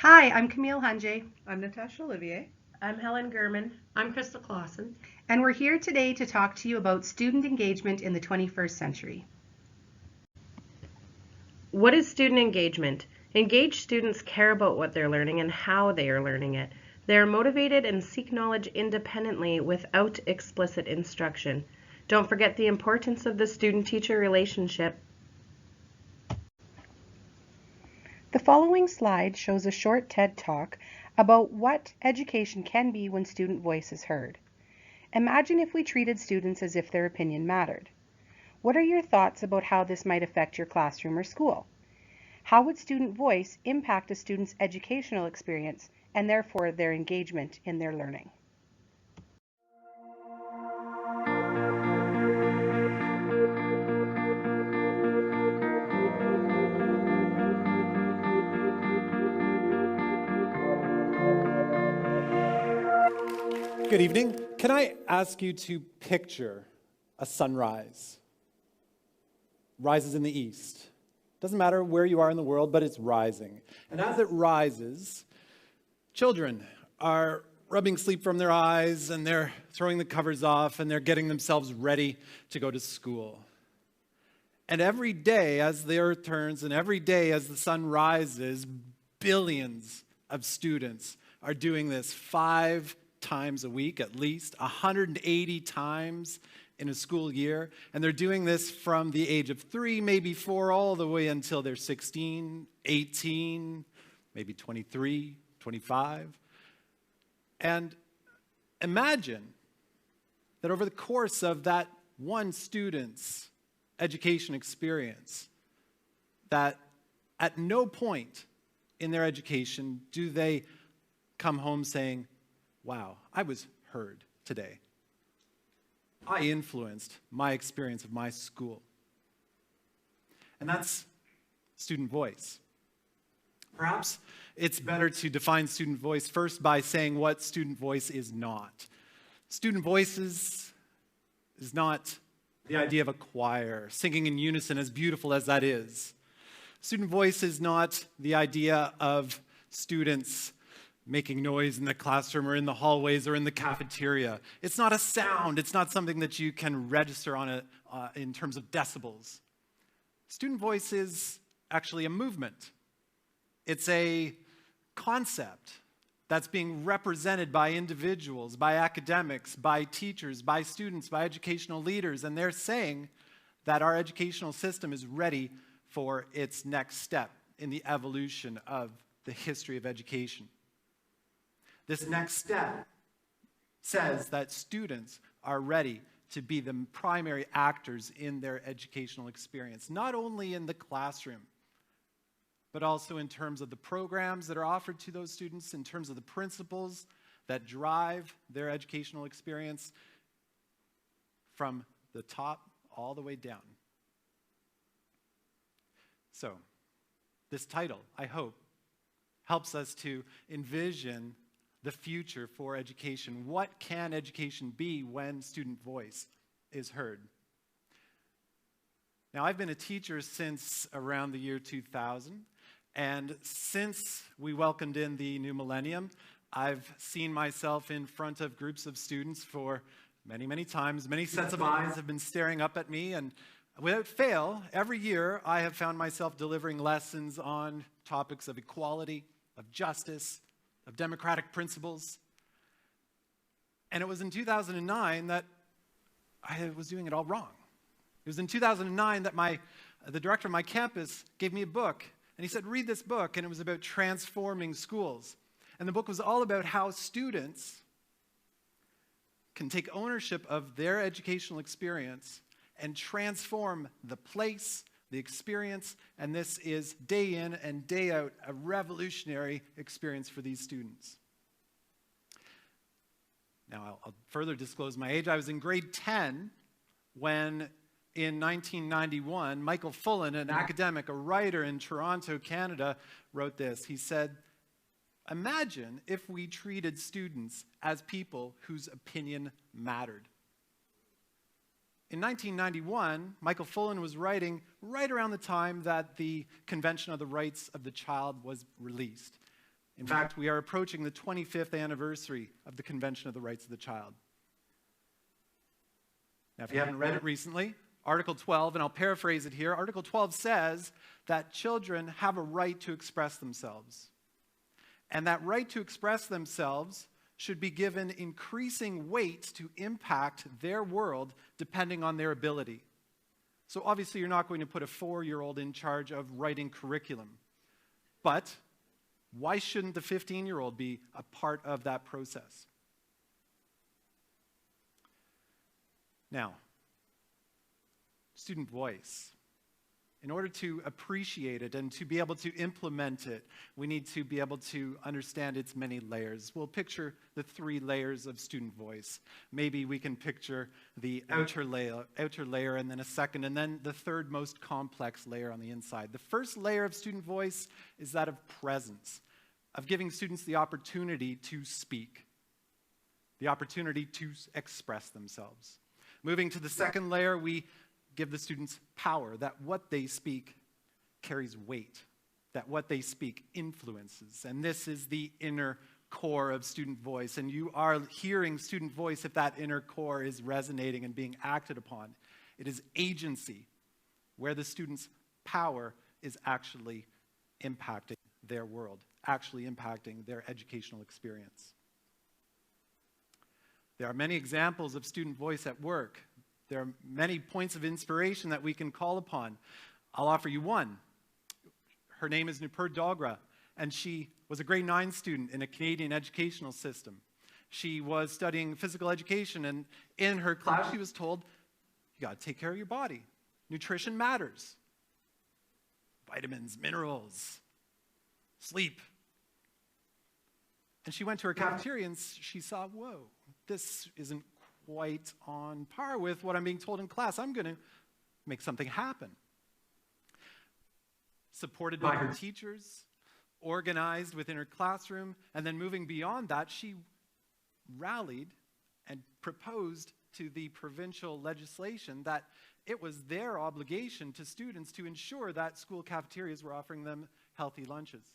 Hi, I'm Camille Hunjay, I'm Natasha Olivier. I'm Helen Gurman. I'm Crystal Clausen. and we're here today to talk to you about student engagement in the 21st century. What is student engagement? Engaged students care about what they're learning and how they are learning it. They are motivated and seek knowledge independently without explicit instruction. Don't forget the importance of the student-teacher relationship. The following slide shows a short TED Talk about what education can be when student voice is heard. Imagine if we treated students as if their opinion mattered. What are your thoughts about how this might affect your classroom or school? How would student voice impact a student's educational experience and therefore their engagement in their learning? Good evening. Can I ask you to picture a sunrise? Rises in the east. Doesn't matter where you are in the world, but it's rising. And as it rises, children are rubbing sleep from their eyes, and they're throwing the covers off, and they're getting themselves ready to go to school. And every day as the earth turns, and every day as the sun rises, billions of students are doing this 5 times a week, at least 180 times in a school year. And they're doing this from the age of 3, maybe 4, all the way until they're 16, 18, maybe 23, 25. And imagine that over the course of that one student's education experience, that at no point in their education do they come home saying, wow, I was heard today. I influenced my experience of my school. And that's student voice. Perhaps it's better to define student voice first by saying what student voice is not. Student voices is not the idea of a choir singing in unison, as beautiful as that is. Student voice is not the idea of students making noise in the classroom or in the hallways or in the cafeteria. It's not a sound. It's not something that you can register on in terms of decibels. Student voice is actually a movement. It's a concept that's being represented by individuals, by academics, by teachers, by students, by educational leaders, and they're saying that our educational system is ready for its next step in the evolution of the history of education. This next step says that students are ready to be the primary actors in their educational experience, not only in the classroom, but also in terms of the programs that are offered to those students, in terms of the principles that drive their educational experience from the top all the way down. So, this title, I hope, helps us to envision the future for education. What can education be when student voice is heard? Now, I've been a teacher since around the year 2000, and since we welcomed in the new millennium, I've seen myself in front of groups of students for many, many times. Many sets of eyes have been staring up at me, and without fail, every year I have found myself delivering lessons on topics of equality, of justice, of democratic principles. And it was in 2009 that I was doing it all wrong. It was in 2009 that the director of my campus gave me a book, and he said, read this book, and it was about transforming schools. And the book was all about how students can take ownership of their educational experience and transform the place, the experience, and this is day in and day out a revolutionary experience for these students. Now, I'll further disclose my age. I was in grade 10 when, in 1991, Michael Fullan, an academic, a writer in Toronto, Canada, wrote this. He said, imagine if we treated students as people whose opinion mattered. In 1991, Michael Fullan was writing right around the time that the Convention of the Rights of the Child was released. In fact, we are approaching the 25th anniversary of the Convention of the Rights of the Child. Now, if you haven't read it recently, Article 12, and I'll paraphrase it here, Article 12 says that children have a right to express themselves. And that right to express themselves should be given increasing weight to impact their world depending on their ability. So obviously you're not going to put a 4-year-old in charge of writing curriculum. But why shouldn't the 15-year-old be a part of that process? Now, student voice. In order to appreciate it and to be able to implement it, we need to be able to understand its many layers. We'll picture the 3 layers of student voice. Maybe we can picture the outer layer and then a second, and then the third most complex layer on the inside. The first layer of student voice is that of presence, of giving students the opportunity to speak, the opportunity to express themselves. Moving to the second layer, we give the students power, that what they speak carries weight, that what they speak influences. And this is the inner core of student voice. And you are hearing student voice if that inner core is resonating and being acted upon. It is agency, where the student's power is actually impacting their world, actually impacting their educational experience. There are many examples of student voice at work. There are many points of inspiration that we can call upon. I'll offer you one. Her name is Nupur Dogra, and she was a grade 9 student in a Canadian educational system. She was studying physical education, and in her class she was told, you got to take care of your body. Nutrition matters. Vitamins, minerals, sleep. And she went to her cafeteria and she saw, whoa, this isn't quite on par with what I'm being told in class. I'm going to make something happen. Supported by her teachers, organized within her classroom, and then moving beyond that, she rallied and proposed to the provincial legislation that it was their obligation to students to ensure that school cafeterias were offering them healthy lunches.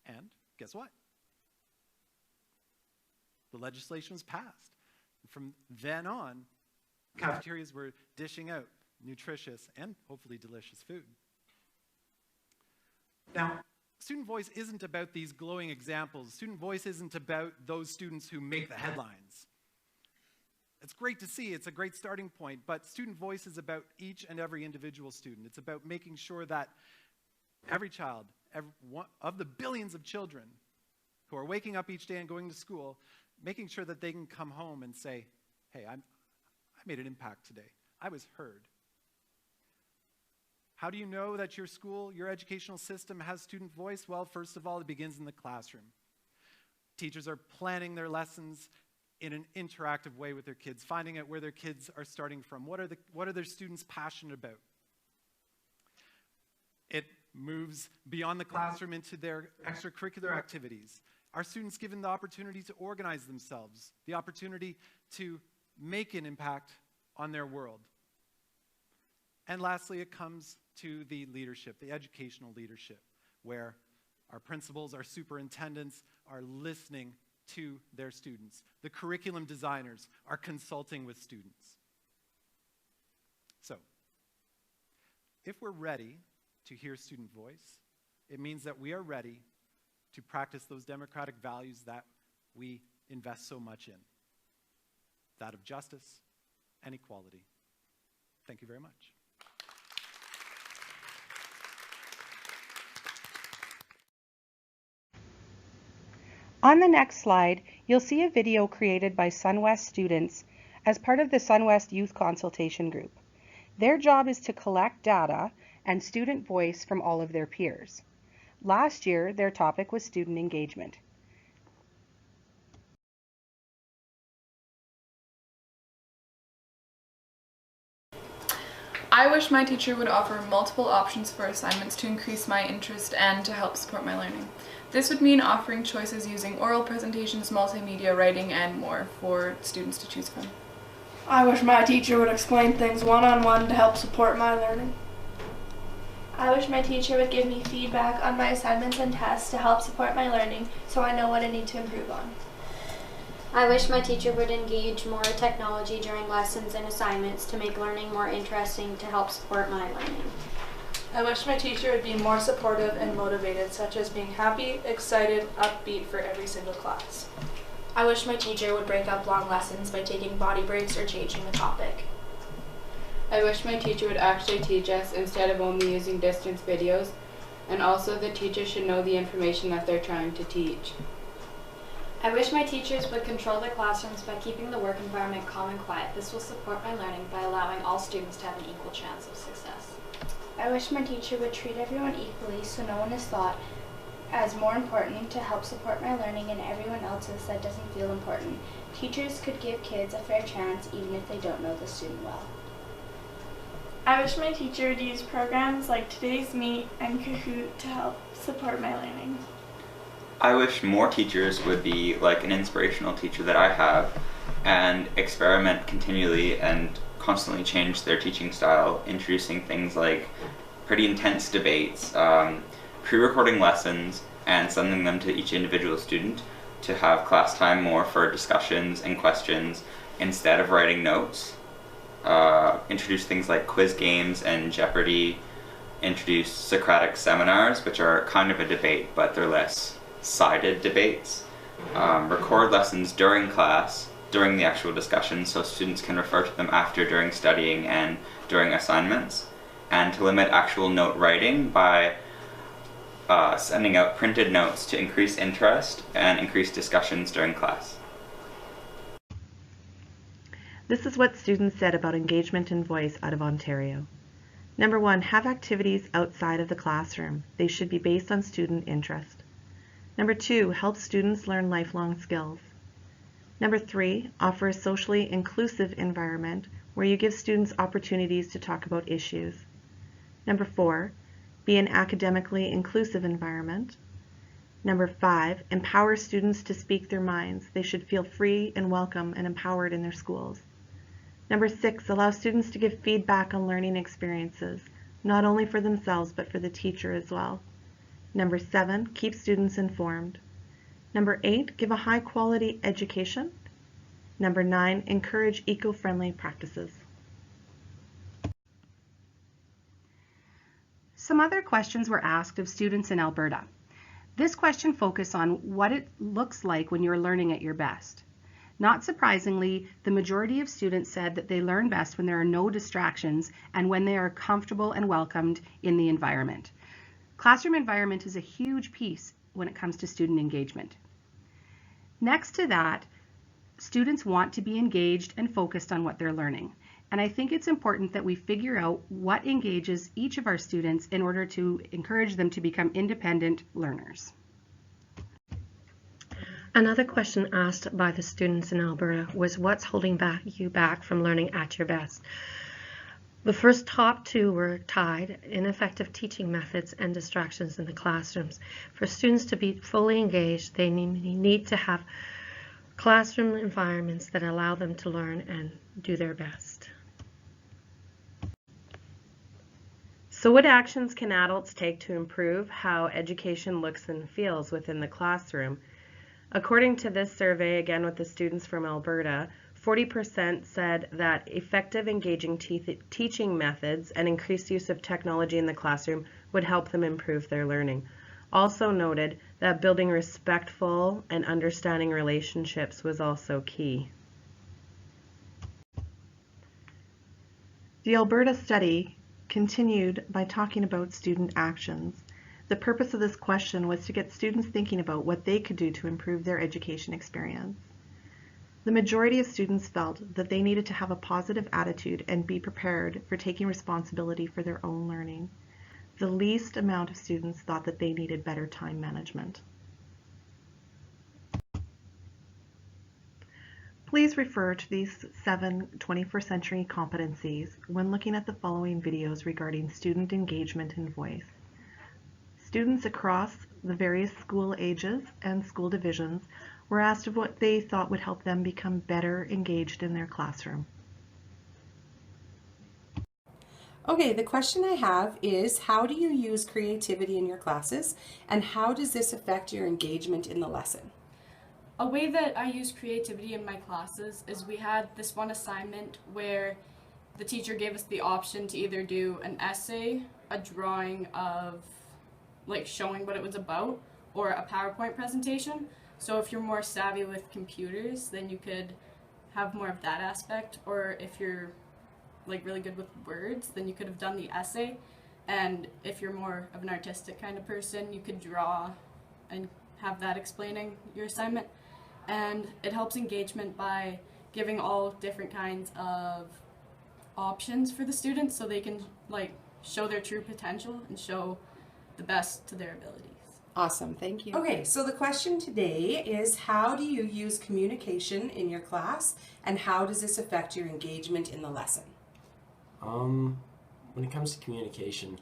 And guess what? The legislation was passed. From then on, cafeterias were dishing out nutritious and hopefully delicious food. Now, student voice isn't about these glowing examples. Student voice isn't about those students who make the headlines. It's great to see, it's a great starting point, but student voice is about each and every individual student. It's about making sure that every child, every one of the billions of children who are waking up each day and going to school, making sure that they can come home and say, hey, I made an impact today. I was heard. How do you know that your school, your educational system has student voice? Well, first of all, it begins in the classroom. Teachers are planning their lessons in an interactive way with their kids, finding out where their kids are starting from. What are their students passionate about? It moves beyond the classroom into their extracurricular activities. Are students given the opportunity to organize themselves, the opportunity to make an impact on their world? And lastly, it comes to the leadership, the educational leadership, where our principals, our superintendents are listening to their students. The curriculum designers are consulting with students. So, if we're ready to hear student voice, it means that we are ready to practice those democratic values that we invest so much in, that of justice and equality. Thank you very much. On the next slide, you'll see a video created by SunWest students as part of the SunWest Youth Consultation Group. Their job is to collect data and student voice from all of their peers. Last year, their topic was student engagement. I wish my teacher would offer multiple options for assignments to increase my interest and to help support my learning. This would mean offering choices using oral presentations, multimedia, writing, and more for students to choose from. I wish my teacher would explain things one-on-one to help support my learning. I wish my teacher would give me feedback on my assignments and tests to help support my learning so I know what I need to improve on. I wish my teacher would engage more technology during lessons and assignments to make learning more interesting to help support my learning. I wish my teacher would be more supportive and motivated, such as being happy, excited, upbeat for every single class. I wish my teacher would break up long lessons by taking body breaks or changing the topic. I wish my teacher would actually teach us instead of only using distance videos, and also the teacher should know the information that they're trying to teach. I wish my teachers would control their classrooms by keeping the work environment calm and quiet. This will support my learning by allowing all students to have an equal chance of success. I wish my teacher would treat everyone equally so no one is thought as more important to help support my learning and everyone else's that doesn't feel important. Teachers could give kids a fair chance even if they don't know the student well. I wish my teacher would use programs like Today's Meet and Kahoot to help support my learning. I wish more teachers would be like an inspirational teacher that I have and experiment continually and constantly change their teaching style, introducing things like pretty intense debates, pre-recording lessons, and sending them to each individual student to have class time more for discussions and questions instead of writing notes. Introduce things like quiz games and Jeopardy, introduce Socratic seminars, which are kind of a debate, but they're less sided debates. Record lessons during class, during the actual discussion, so students can refer to them after during studying and during assignments, and to limit actual note writing by sending out printed notes to increase interest and increase discussions during class. This is what students said about engagement and voice out of Ontario. Number 1, have activities outside of the classroom. They should be based on student interest. Number 2, help students learn lifelong skills. Number 3, offer a socially inclusive environment where you give students opportunities to talk about issues. Number 4, be an academically inclusive environment. Number 5, empower students to speak their minds. They should feel free and welcome and empowered in their schools. Number 6, allow students to give feedback on learning experiences, not only for themselves but for the teacher as well. Number 7, keep students informed. Number 8, give a high-quality education. Number 9, encourage eco-friendly practices. Some other questions were asked of students in Alberta. This question focused on what it looks like when you're learning at your best. Not surprisingly, the majority of students said that they learn best when there are no distractions and when they are comfortable and welcomed in the environment. Classroom environment is a huge piece when it comes to student engagement. Next to that, students want to be engaged and focused on what they're learning. And I think it's important that we figure out what engages each of our students in order to encourage them to become independent learners. Another question asked by the students in Alberta was, what's holding you back from learning at your best? The first top 2 were tied: ineffective teaching methods and distractions in the classrooms. For students to be fully engaged, they need to have classroom environments that allow them to learn and do their best. So what actions can adults take to improve how education looks and feels within the classroom? According to this survey, again with the students from Alberta, 40% said that effective engaging teaching methods and increased use of technology in the classroom would help them improve their learning. Also noted that building respectful and understanding relationships was also key. The Alberta study continued by talking about student actions. The purpose of this question was to get students thinking about what they could do to improve their education experience. The majority of students felt that they needed to have a positive attitude and be prepared for taking responsibility for their own learning. The least amount of students thought that they needed better time management. Please refer to these 7 21st century competencies when looking at the following videos regarding student engagement and voice. Students across the various school ages and school divisions were asked of what they thought would help them become better engaged in their classroom. Okay, the question I have is, how do you use creativity in your classes, and how does this affect your engagement in the lesson? A way that I use creativity in my classes is we had this one assignment where the teacher gave us the option to either do an essay, a drawing of like showing what it was about, or a PowerPoint presentation. So if you're more savvy with computers, then you could have more of that aspect, or if you're like really good with words, then you could have done the essay. And if you're more of an artistic kind of person, you could draw and have that explaining your assignment. And it helps engagement by giving all different kinds of options for the students so they can like show their true potential and show the best to their abilities. Awesome, thank you. Okay, so the question today is, how do you use communication in your class, and how does this affect your engagement in the lesson? When it comes to communication,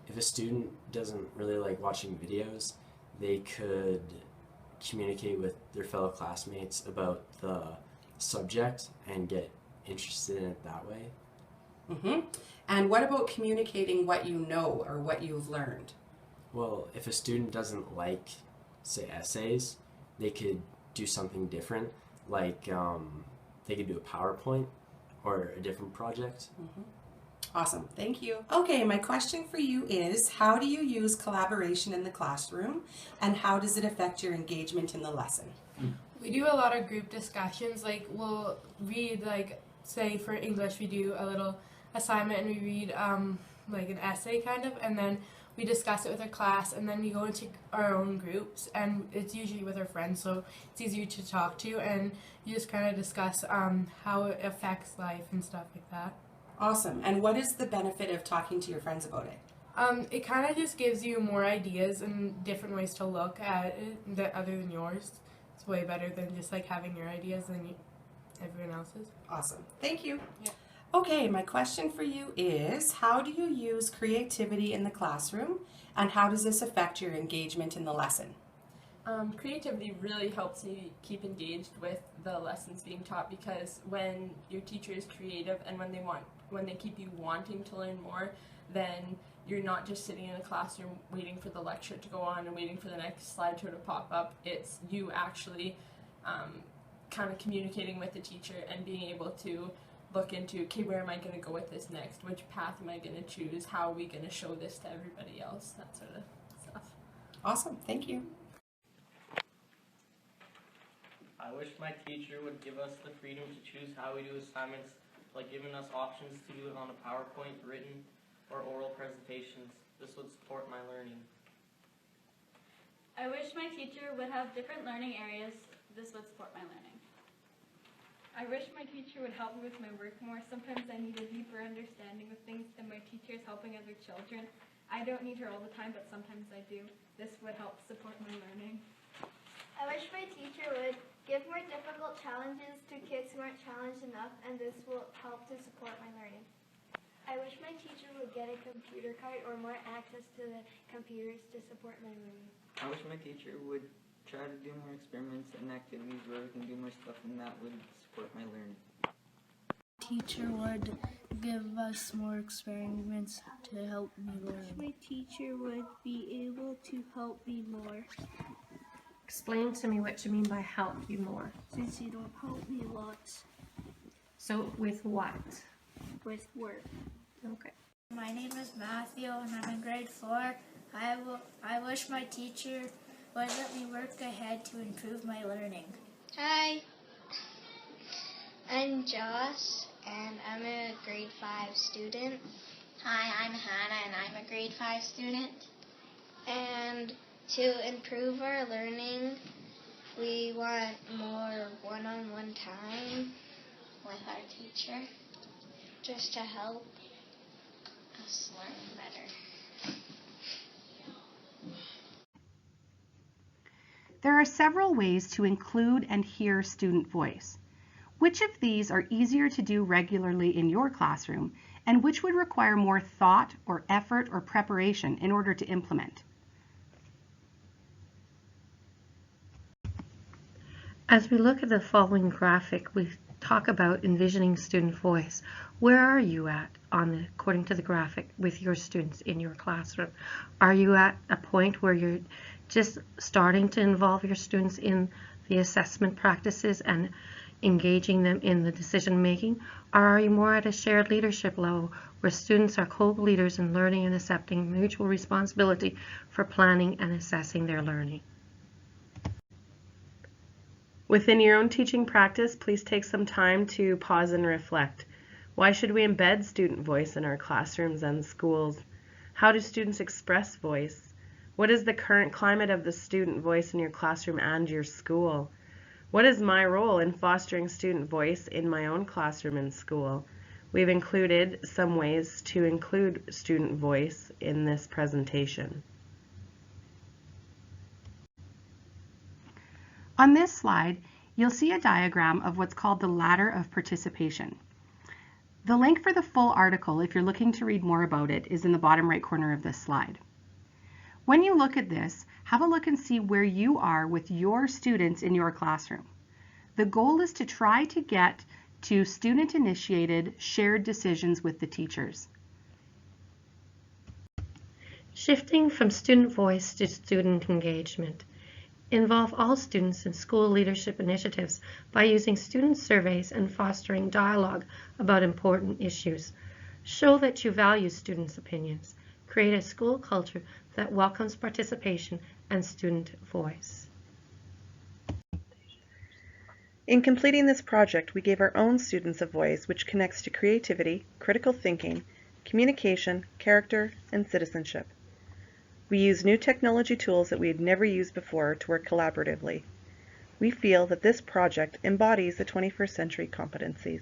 if a student doesn't really like watching videos, they could communicate with their fellow classmates about the subject and get interested in it that way. And what about communicating what you know or what you've learned? Well, if a student doesn't like, say, essays, they could do something different, like they could do a PowerPoint or a different project. Awesome, thank you. Okay, my question for you is, how do you use collaboration in the classroom, and how does it affect your engagement in the lesson? We do a lot of group discussions, like we'll read, like say for English we do a little assignment and we read like an essay kind of, and then we discuss it with our class, and then we go into our own groups, and it's usually with our friends, so it's easier to talk to, and you just kind of discuss how it affects life and stuff like that. Awesome. And what is the benefit of talking to your friends about it? It kind of just gives you more ideas and different ways to look at it that other than yours. It's way better than just like having your ideas than everyone else's. Awesome. Thank you. Yeah. Okay, my question for you is, how do you use creativity in the classroom, and how does this affect your engagement in the lesson? Creativity really helps you keep engaged with the lessons being taught, because when your teacher is creative and when they keep you wanting to learn more, then you're not just sitting in a classroom waiting for the lecture to go on and waiting for the next slideshow to pop up. It's you actually kind of communicating with the teacher and being able to look into, okay, where am I going to go with this next? Which path am I going to choose? How are we going to show this to everybody else? That sort of stuff. Awesome, thank you. I wish my teacher would give us the freedom to choose how we do assignments, like giving us options to do it on a PowerPoint, written, or oral presentations. This would support my learning. I wish my teacher would have different learning areas. This would support my learning. I wish my teacher would help me with my work more. Sometimes I need a deeper understanding of things than my teacher is helping other children. I don't need her all the time, but sometimes I do. This would help support my learning. I wish my teacher would give more difficult challenges to kids who aren't challenged enough, and this will help to support my learning. I wish my teacher would get a computer card or more access to the computers to support my learning. I wish my teacher would try to do more experiments and activities where we can do more stuff, and that would support my learning. Teacher would give us more experiments to help me learn. I wish my teacher would be able to help me more. Explain to me what you mean by help you more. Since you don't help me lots. So with what? With work. Okay. My name is Matthew and I'm in grade 4. I wish my teacher would let me work ahead to improve my learning. Hi, I'm Josh and I'm a grade 5 student. Hi, I'm Hannah and I'm a grade 5 student. And to improve our learning, we want more one-on-one time with our teacher, just to help us learn better. There are several ways to include and hear student voice. Which of these are easier to do regularly in your classroom, and which would require more thought or effort or preparation in order to implement? As we look at the following graphic, we talk about envisioning student voice. Where are you at according to the graphic with your students in your classroom? Are you at a point where you're just starting to involve your students in the assessment practices and engaging them in the decision making? Or are you more at a shared leadership level where students are co-leaders in learning and accepting mutual responsibility for planning and assessing their learning? Within your own teaching practice, please take some time to pause and reflect. Why should we embed student voice in our classrooms and schools? How do students express voice? What is the current climate of the student voice in your classroom and your school? What is my role in fostering student voice in my own classroom and school? We've included some ways to include student voice in this presentation. On this slide, you'll see a diagram of what's called the ladder of participation. The link for the full article, if you're looking to read more about it, is in the bottom right corner of this slide. When you look at this, have a look and see where you are with your students in your classroom. The goal is to try to get to student-initiated shared decisions with the teachers. Shifting from student voice to student engagement. Involve all students in school leadership initiatives by using student surveys and fostering dialogue about important issues. Show that you value students' opinions. Create a school culture that welcomes participation and student voice. In completing this project, we gave our own students a voice which connects to creativity, critical thinking, communication, character, and citizenship. We use new technology tools that we had never used before to work collaboratively. We feel that this project embodies the 21st century competencies.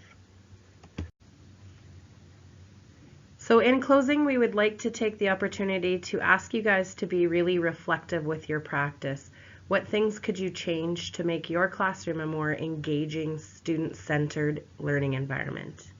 So in closing, we would like to take the opportunity to ask you guys to be really reflective with your practice. What things could you change to make your classroom a more engaging, student-centered learning environment?